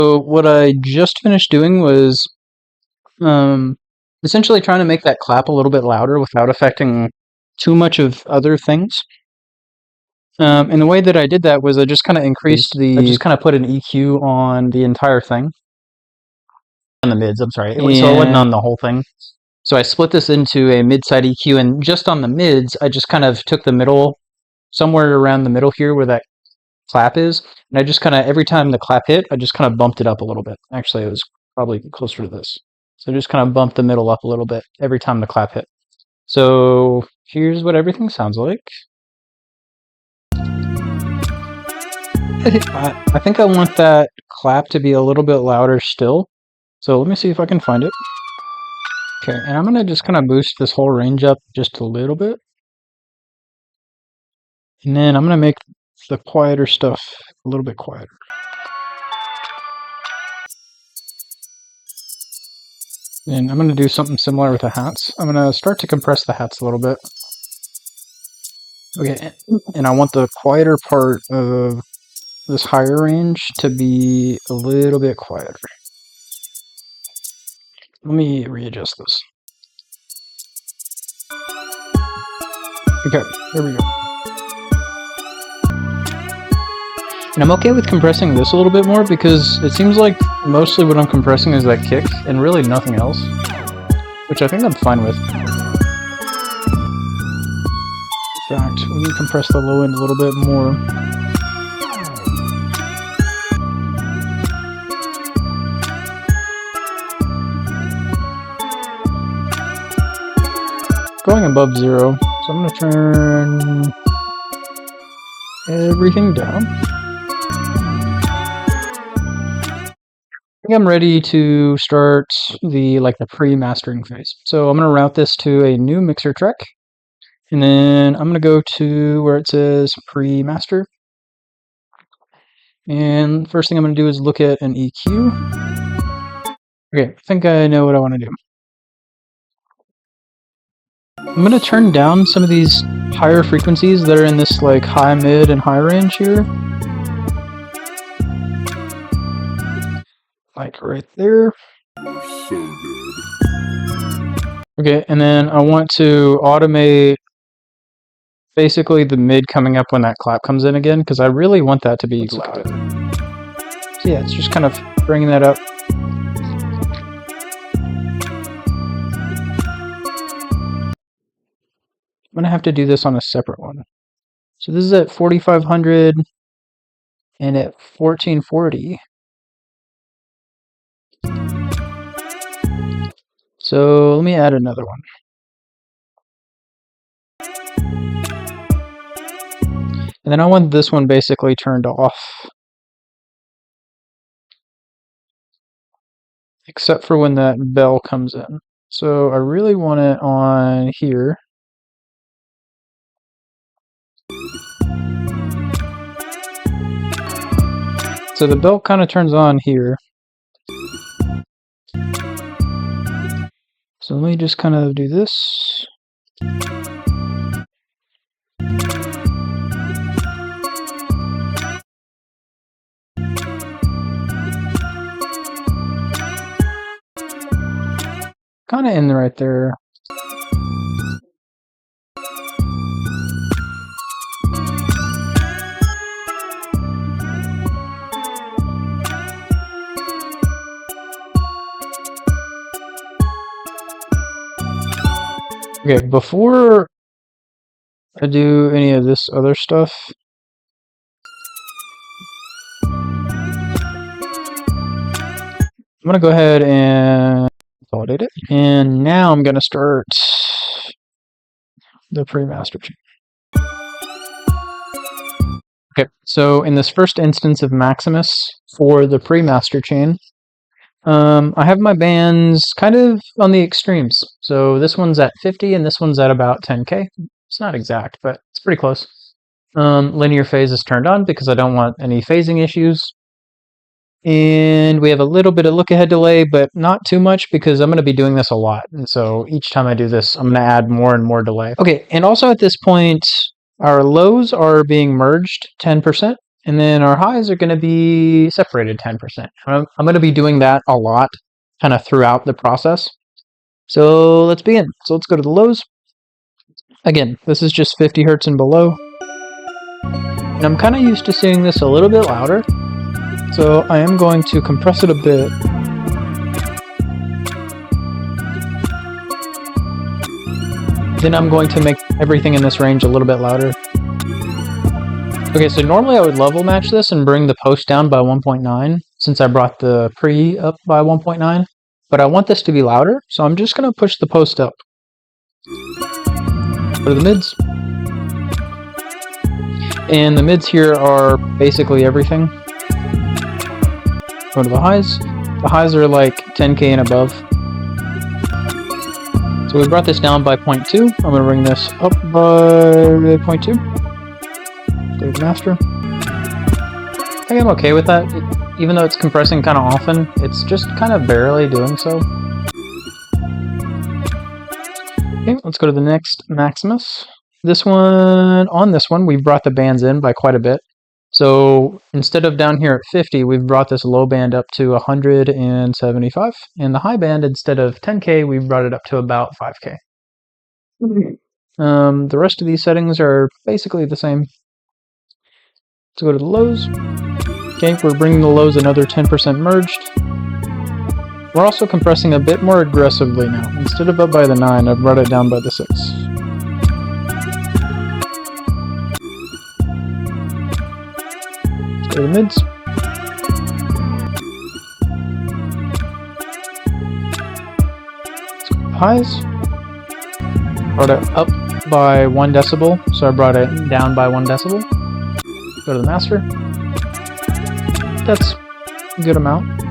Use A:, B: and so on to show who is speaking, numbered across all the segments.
A: So what I just finished doing was essentially trying to make that clap a little bit louder without affecting too much of other things. And the way that I did that was I just kind of I just kind of put an EQ on the entire thing. On the mids, I'm sorry. So it wasn't on the whole thing. So I split this into a mid-side EQ, and just on the mids, I just kind of took the middle, somewhere around the middle here where that clap is, and I just kind of, every time the clap hit, I just kind of bumped it up a little bit. Actually, it was probably closer to this. So just kind of bumped the middle up a little bit every time the clap hit. So here's what everything sounds like. I think I want that clap to be a little bit louder still. So let me see if I can find it. Okay, and I'm going to just kind of boost this whole range up just a little bit. And then I'm going to make the quieter stuff a little bit quieter. And I'm going to do something similar with the hats. I'm going to start to compress the hats a little bit. Okay, and I want the quieter part of this higher range to be a little bit quieter. Let me readjust this. Okay, there we go. And I'm okay with compressing this a little bit more because it seems like mostly what I'm compressing is that kick and really nothing else, which I think I'm fine with. In fact, let me compress the low end a little bit more. Going above 0, so I'm going to turn everything down. I think I'm ready to start the pre-mastering phase. So I'm going to route this to a new mixer track, and then I'm going to go to where it says pre-master. And first thing I'm going to do is look at an EQ. Okay, I think I know what I want to do. I'm going to turn down some of these higher frequencies that are in this high, mid, and high range here. Like right there. So good. Okay, and then I want to automate basically the mid coming up when that clap comes in again, because I really want that to be loud. So yeah, it's just kind of bringing that up. I'm going to have to do this on a separate one. So this is at 4500 and at 1440. So let me add another one. And then I want this one basically turned off. Except for when that bell comes in. So I really want it on here. So the bell kind of turns on here. So let me just kind of do this. Kind of in right there. Okay, before I do any of this other stuff, I'm going to go ahead and consolidate it. And now I'm going to start the pre-master chain. Okay, so in this first instance of Maximus for the pre-master chain, I have my bands kind of on the extremes. So this one's at 50 and this one's at about 10K. It's not exact, but it's pretty close. Linear phase is turned on because I don't want any phasing issues. And we have a little bit of look-ahead delay, but not too much because I'm going to be doing this a lot. And so each time I do this, I'm going to add more and more delay. Okay, and also at this point, our lows are being merged 10%. And then our highs are going to be separated 10%. I'm going to be doing that a lot, kind of throughout the process. So let's begin. So let's go to the lows. Again, this is just 50 hertz and below. And I'm kind of used to seeing this a little bit louder. So I am going to compress it a bit. Then I'm going to make everything in this range a little bit louder. Okay, so normally I would level match this and bring the post down by 1.9 since I brought the pre up by 1.9. But I want this to be louder, so I'm just going to push the post up. Go to the mids. And the mids here are basically everything. Go to the highs. The highs are like 10K and above. So we brought this down by 0.2. I'm going to bring this up by 0.2. Go to the master. I think I'm okay with that. Even though it's compressing kind of often, it's just kind of barely doing so. Okay, let's go to the next Maximus. On this one, we've brought the bands in by quite a bit. So instead of down here at 50, we've brought this low band up to 175. And the high band, instead of 10K, we've brought it up to about 5K. The rest of these settings are basically the same. Let's go to the lows. Okay, we're bringing the lows another 10% merged. We're also compressing a bit more aggressively now. Instead of up by the 9, I've brought it down by the 6. Let's go to the mids. Let's go to the highs. Brought it up by 1 decibel, so I brought it down by 1 decibel. Go to the master. That's a good amount.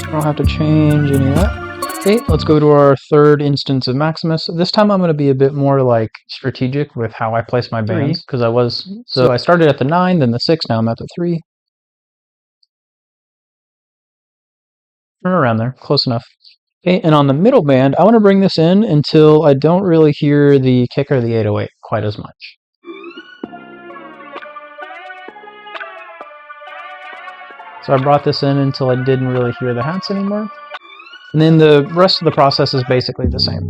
A: I don't have to change any of that. Okay, let's go to our third instance of Maximus. This time I'm going to be a bit more like strategic with how I place my bands, because I started at the 9, then the 6, now I'm at the 3. Around there, close enough. Okay, and on the middle band, I want to bring this in until I don't really hear the kick or the 808 quite as much. So I brought this in until I didn't really hear the hats anymore. And then the rest of the process is basically the same.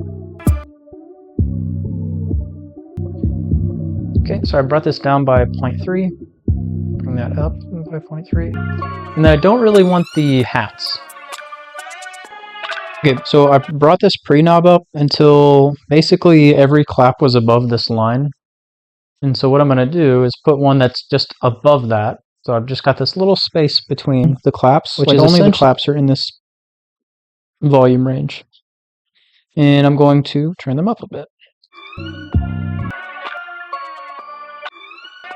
A: Okay, so I brought this down by 0.3. Bring that up by 0.3. And then I don't really want the hats. Okay, so I brought this pre-knob up until basically every clap was above this line. And so what I'm going to do is put one that's just above that. So I've just got this little space between the claps, which is only the claps are in this volume range. And I'm going to turn them up a bit.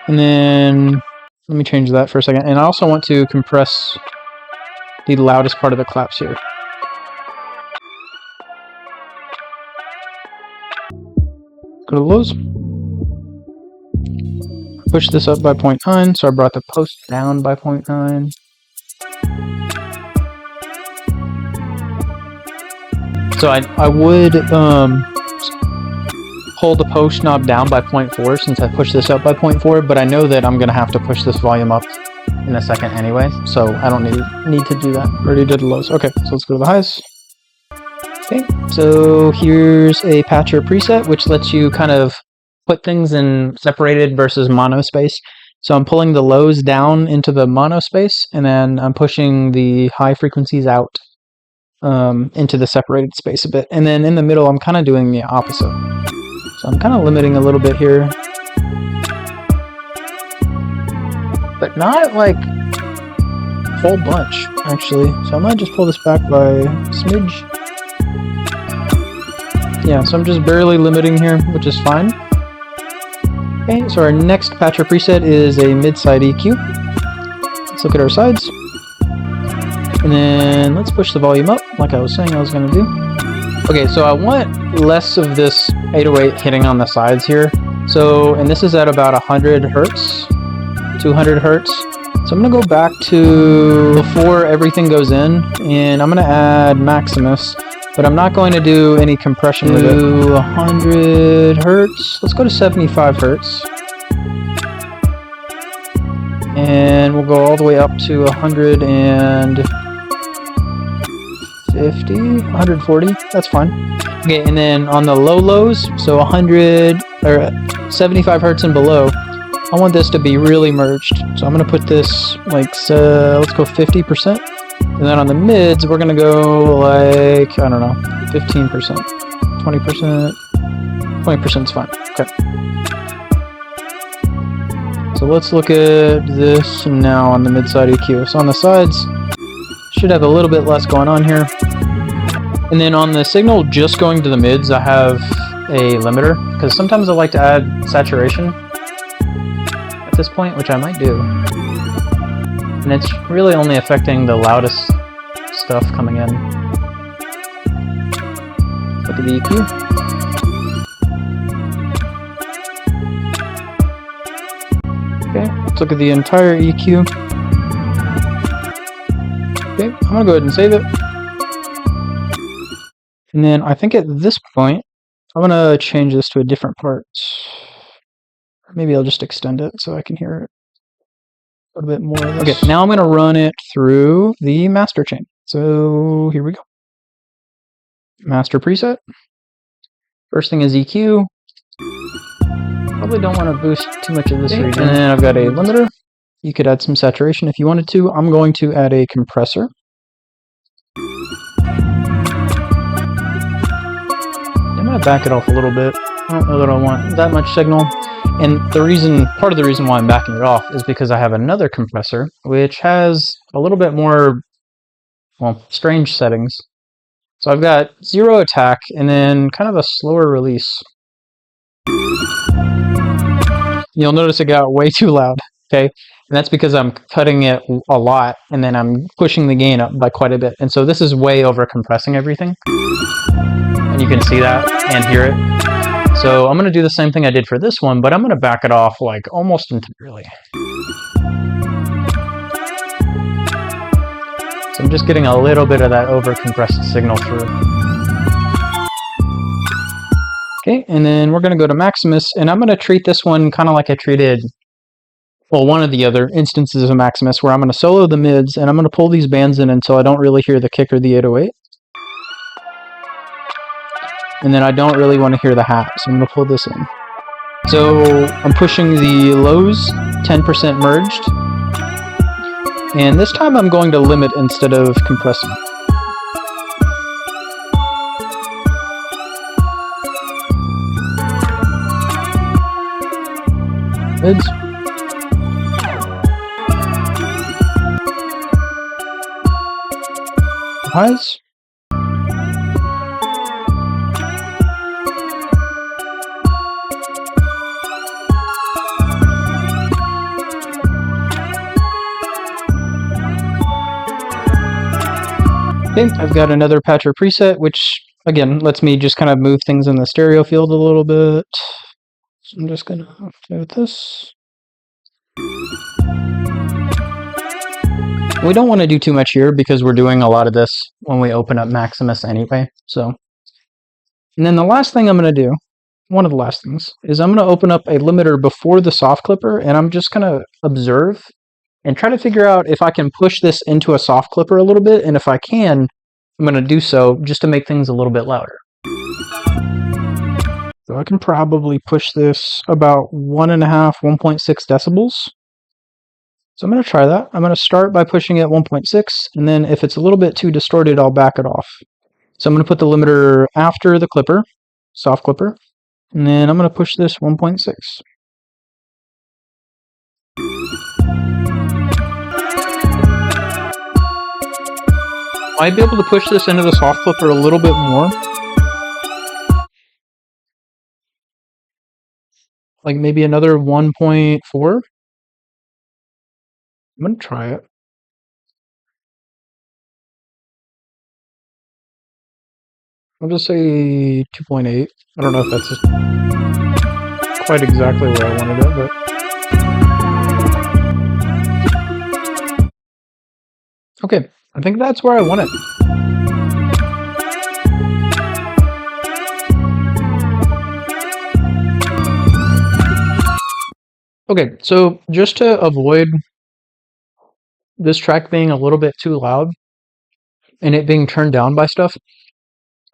A: And then let me change that for a second. And I also want to compress the loudest part of the claps here. Go to the lows. Push this up by 0.9, so I brought the post down by 0.9. So I would hold the post knob down by 0.4 since I pushed this up by 0.4, but I know that I'm going to have to push this volume up in a second anyway, so I don't need to do that. Already did the lows. Okay, so let's go to the highs. Okay, so here's a patcher preset, which lets you kind of put things in separated versus mono space. So I'm pulling the lows down into the mono space, and then I'm pushing the high frequencies out into the separated space a bit. And then in the middle, I'm kind of doing the opposite. So I'm kind of limiting a little bit here. But not like a whole bunch, actually. So I might just pull this back by a smidge. Yeah, so I'm just barely limiting here, which is fine. Okay, so our next patcher preset is a mid-side EQ. Let's look at our sides. And then let's push the volume up, like I was saying I was going to do. Okay, so I want less of this 808 hitting on the sides here. So, and this is at about 100 hertz, 200 hertz. So I'm going to go back to before everything goes in, and I'm going to add Maximus. But I'm not going to do any compression with it. 100 hertz. Let's go to 75 hertz. And we'll go all the way up to 150, 140. That's fine. Okay, and then on the lows, so 100 or 75 hertz and below, I want this to be really merged. So I'm going to put this like, let's go 50%. And then on the mids, we're going to go like, I don't know, 15%, 20%. 20% is fine. Okay. So let's look at this now on the mid-side EQ. So on the sides, should have a little bit less going on here. And then on the signal just going to the mids, I have a limiter, because sometimes I like to add saturation at this point, which I might do. And it's really only affecting the loudest stuff coming in. Look at the EQ. Okay, let's look at the entire EQ. Okay, I'm gonna go ahead and save it. And then I think at this point, I'm gonna change this to a different part. Maybe I'll just extend it so I can hear it a little bit more of this. Okay, now I'm gonna run it through the master chain. So here we go. Master preset. First thing is EQ. Probably don't want to boost too much of this region. And then I've got a limiter. You could add some saturation if you wanted to. I'm going to add a compressor. I'm going to back it off a little bit. I don't know that I want that much signal. And part of the reason why I'm backing it off is because I have another compressor, which has a little bit more, well, strange settings. So I've got 0 attack and then kind of a slower release. You'll notice it got way too loud, okay? And that's because I'm cutting it a lot and then I'm pushing the gain up by quite a bit. And so this is way over compressing everything. And you can see that and hear it. So I'm going to do the same thing I did for this one, but I'm going to back it off like almost entirely. So I'm just getting a little bit of that over compressed signal through. Okay, and then we're going to go to Maximus, and I'm going to treat this one kind of like I treated, well, one of the other instances of Maximus, where I'm going to solo the mids, and I'm going to pull these bands in until I don't really hear the kick or the 808. And then I don't really want to hear the hat, so I'm going to pull this in. So I'm pushing the lows 10% merged, and this time I'm going to limit instead of compressing. Mids. Highs. Okay, I've got another patcher preset, which again lets me just kind of move things in the stereo field a little bit. So I'm just gonna do this. We don't want to do too much here because we're doing a lot of this when we open up Maximus anyway. So, and then the last thing I'm gonna do, one of the last things, is I'm gonna open up a limiter before the soft clipper, and I'm just gonna observe and try to figure out if I can push this into a soft clipper a little bit, and if I can, I'm going to do so just to make things a little bit louder. So I can probably push this about 1.5, 1.6 decibels. So I'm going to try that. I'm going to start by pushing it 1.6, and then if it's a little bit too distorted, I'll back it off. So I'm going to put the limiter after the clipper, soft clipper, and then I'm going to push this 1.6. Might be able to push this into the soft clipper a little bit more. Like maybe another 1.4. I'm going to try it. I'll just say 2.8. I don't know if that's quite exactly where I wanted it, but... Okay, I think that's where I want it. Okay, so just to avoid this track being a little bit too loud and it being turned down by stuff,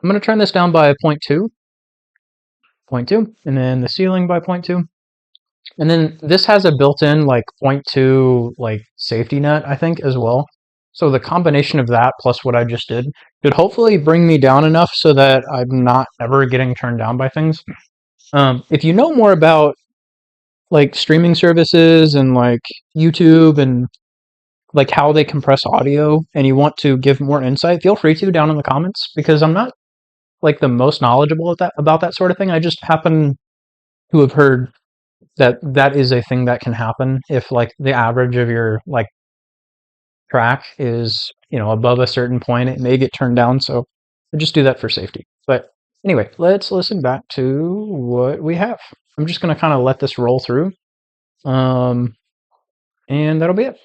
A: I'm going to turn this down by 0.2, and then the ceiling by 0.2. And then this has a built-in like 0.2 like safety net, I think, as well. So the combination of that plus what I just did should hopefully bring me down enough so that I'm not ever getting turned down by things. If you know more about like streaming services and like YouTube and like how they compress audio and you want to give more insight, feel free to down in the comments, because I'm not like the most knowledgeable about that sort of thing. I just happen to have heard that that is a thing that can happen if like the average of your like track is, you know, above a certain point. It may get turned down, so I just do that for safety. But anyway, let's listen back to what we have. I'm just going to kind of let this roll through, and that'll be it.